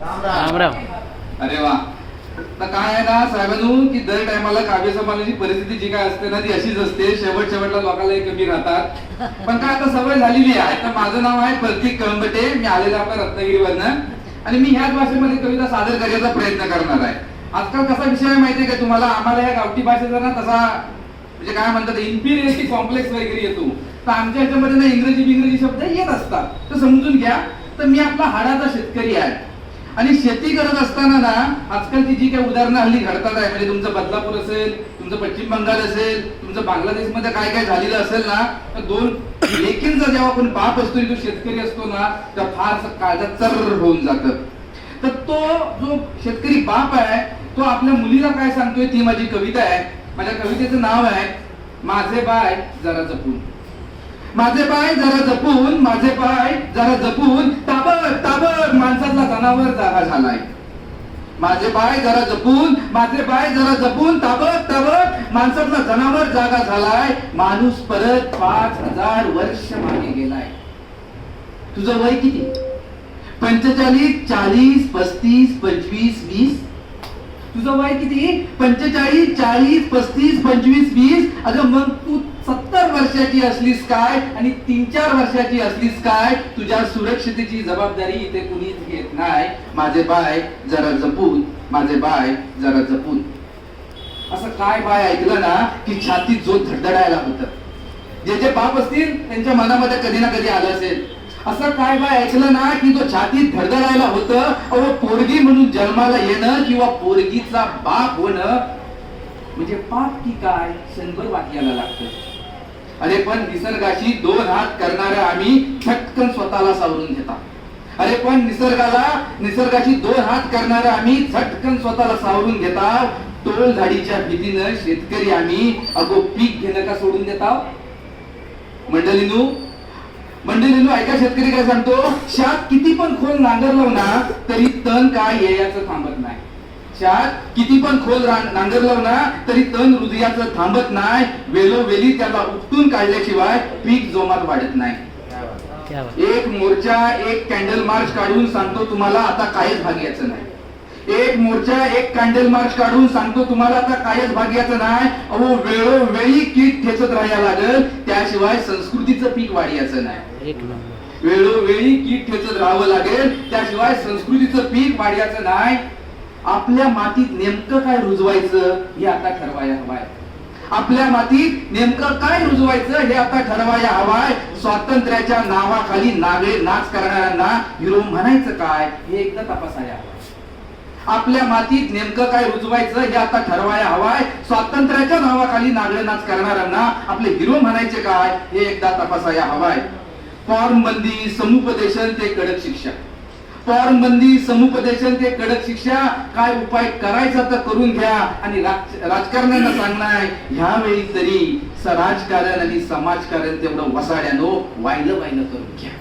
राम राम. अरे वा. तर काय आहे ना साहेबांनो की दर टायमाला काव्य समाजाची परिस्थिती जी काय असते ना ती अशीच असते. शेवटला लोकांना कमी राहतात. पण काय आता सवय झालेली आहे. तर माझं नाव आहे प्रतीक कळंबटे. मी आलेलो आपल्या रत्नागिरीवरनं आणि मी ह्याच भाषेमध्ये कविता सादर करण्याचा प्रयत्न करणार आहे. आजकाल कसा विषय आहे माहितीये का तुम्हाला, आम्हाला या गावठी भाषेचा ना तसा म्हणजे काय म्हणतात इन्फिरियरिटी कॉम्प्लेक्स वगैरे येतो. तर आमच्या ह्याच्यामध्ये ना इंग्रजी शब्द येत असतात. तर समजून घ्या. तर मी आपला हाडाचा शेतकरी आहे आणि शेती करत असताना ना आजकालची जी काही उदाहरणं हल्ली घडतात आहे म्हणजे तुमचं बदलापूर असेल, तुमचं पश्चिम बंगाल असेल, तुमचं बांगलादेशमध्ये काय काय झालेलं असेल ना, तर दोन लेकींचा जेव्हा आपण बाप असतो जो शेतकरी असतो ना तेव्हा फार काळजात चर्र होऊन जातं. तर तो जो शेतकरी बाप आहे तो आपल्या मुलीला काय सांगतोय ती माझी कविता आहे. माझ्या कवितेचं नाव आहे माझे बाय जरा जपून. माझे पाय जरा जपून, माझे पाय जरा जपून, ताबड ताबड माणसातला जनावर जागा झालाय. माझे पाय जरा जपून, माझे पाय जरा जपून, ताबड ताबड माणसातला जनावर जागा झालाय. माणूस परत 5000 वर्ष मागे गेलाय. तुझं वय किती? 45, 40, 35, 25, 20. तुझं वय किती? 45, 40, 35, 25, 20. अगं मग तू 70 वर्षाची असलीस काय आणि 3-4 वर्षाची असलीस काय? तुझ्या सुरक्षितेची जबाबदारी इथे कुणीच घेत नाही. माझे बाय जरा जपून, माझे बाय जरा जपून. असं काय बाय ऐकलं ना की छातीत जो धडधडायला होतं. जे बाप असतील त्यांच्या मनामध्ये कधी ना कधी आलं असेल. असं काय बाय ऐकलं ना की तो छातीत धडधडायला होतं. अहो पोरगी म्हणून जन्माला येणं किंवा पोरगीचा बाप होणं म्हणजे पाप की काय क्षणभर वाक्याला लागतं. अरे पण निसर्गाशी 2 हात करणाऱ्या आम्ही झटकन स्वतःला सावरून घेतात. अरे पण निसर्गाशी 2 हात करणाऱ्या आम्ही झटकन स्वतःला सावरून घेतात. टोल झाडीच्या भीतीनं शेतकरी आम्ही अगो पीक घेणं का सोडून देतात. मंडळींनो ऐका, शेतकरी काय सांगतो, शात किती पण खोल नांगरलं ना तरी तण काय यायचं थांबत नाही. शात किती पण खोल नांगरलं ना तरी तण हृदयाचं थांबत नाही. वेळोवेळी त्याला उपटून काढल्याशिवाय पीक जोमात वाढत नाही. एक मोर्चा एक कॅन्डल मार्च काढून सांगतो तुम्हाला आता कायच भाग्याचं नाही. एक मोर्चा एक कॅन्डल मार्च काढून सांगतो तुम्हाला आता कायच भाग्याचं नाही. अहो वेळोवेळी कीट ठेचत राहायला लागल त्याशिवाय संस्कृतीचं पीक वाढायचं नाही. वेळोवेळी कीट ठेचत राहावं लागेल त्याशिवाय संस्कृतीचं पीक वाढायचं नाही. आपल्या मातीत नेमकं काय रुजवायचं हे आता ठरवायला हवाय. आपल्या मातीत नेमकं काय रुजवायचं हे आता ठरवायला हवाय. स्वातंत्र्याच्या नावाखाली नावे नाच करणाऱ्यांना हिरो म्हणायचं काय हे एकदा तपासायला हवंय. आपल्या मातीत नेमकं काय रुजवायचं हे आता ठरवायला हवाय. स्वातंत्र्याच्या नावाखाली नागडे नाच करणाऱ्यांना आपले हिरो म्हणायचे काय हे एकदा तपासायला हवाय. फॉर्म बंदी समुपदेशन ते कडक शिक्षा. फॉर्म बंदी समुपदेशन ते कडक शिक्षा. काय उपाय करायचा तर करून घ्या आणि राजकारण्यांना सांगणार ह्यावेळी तरी राजकारण आणि समाजकारण तेवढं वसाड्यानो वाहिलं करून घ्या.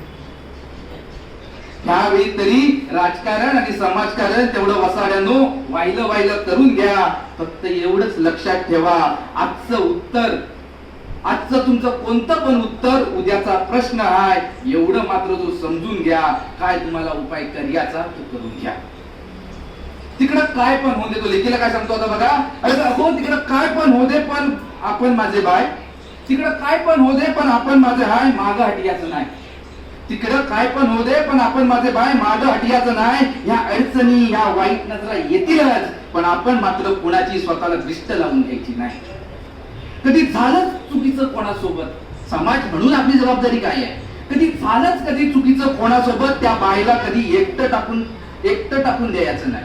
ह्यावेळी तरी राजकारण आणि समाजकारण तेवढं वसाड्यानो वाहिलं करून घ्या. फक्त एवढंच लक्षात ठेवा, आजचं तुमचं कोणतं पण उत्तर उद्याचा प्रश्न आहे. एवढं मात्र जो समजून घ्या, काय तुम्हाला उपाय करायचा तो करून घ्या. तिकडं काय पण होऊ दे, तो लेखीला काय सांगतो आता बघा. अरे हो तिकडं काय पण होऊ दे पण आपण माझे बाय. तिकडं काय पण होऊ दे पण आपण माझे हाय मागं हटियाचं नाही. तिकडं काय पण होऊ दे पण आपण माझे बाय मागं हटियाचं नाही. ह्या अडचणी ह्या वाईट नजरा येतीलच पण आपण मात्र कुणाची स्वतःला दृष्ट लावून घ्यायची नाही. कधी झालंच चुकीचं कोणासोबत, समाज म्हणून आपली जबाबदारी काय आहे. कधी चुकीचं कोणासोबत त्या बाईला कधी एकटं टाकून द्यायचं नाही.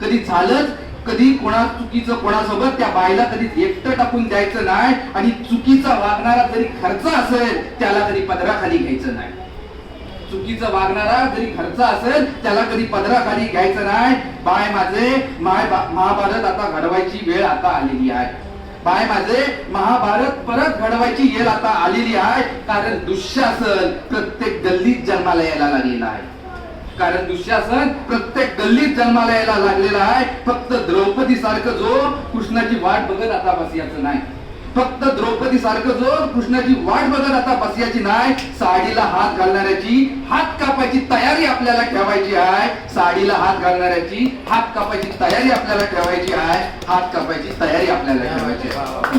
कधी चुकीचं कोणासोबत त्या बाईला कधी एकटं टाकून द्यायचं नाही. आणि चुकीचा वागणारा जरी खर्च असेल त्याला कधी पदराखाली घ्यायचं नाही. चुकीचा वागणारा जरी खर्च असेल त्याला कधी पदराखाली घ्यायचं नाही. बाय माझे महाभारत आता घडवायची वेळ आता आलेली आहे. बाय माझे महाभारत परत घडवायची वेळ आता आलेली आहे. कारण दुःशासन प्रत्येक गल्लीत जन्माला यायला लागलेला आहे. फक्त द्रौपदी सारखं जो कृष्णाची वाट बघत आता बसायचं नाही. फक्त द्रौपदी सारखं जो कृष्णाची वाट बघत आता बसयाची नाही, साडीला हात घालणाऱ्याची हात कापायची तयारी आपल्याला ठेवायची आहे. साडीला हात घालणाऱ्याची हात कापायची तयारी आपल्याला ठेवायची आहे. हात कापायची तयारी आपल्याला ठेवायची आहे.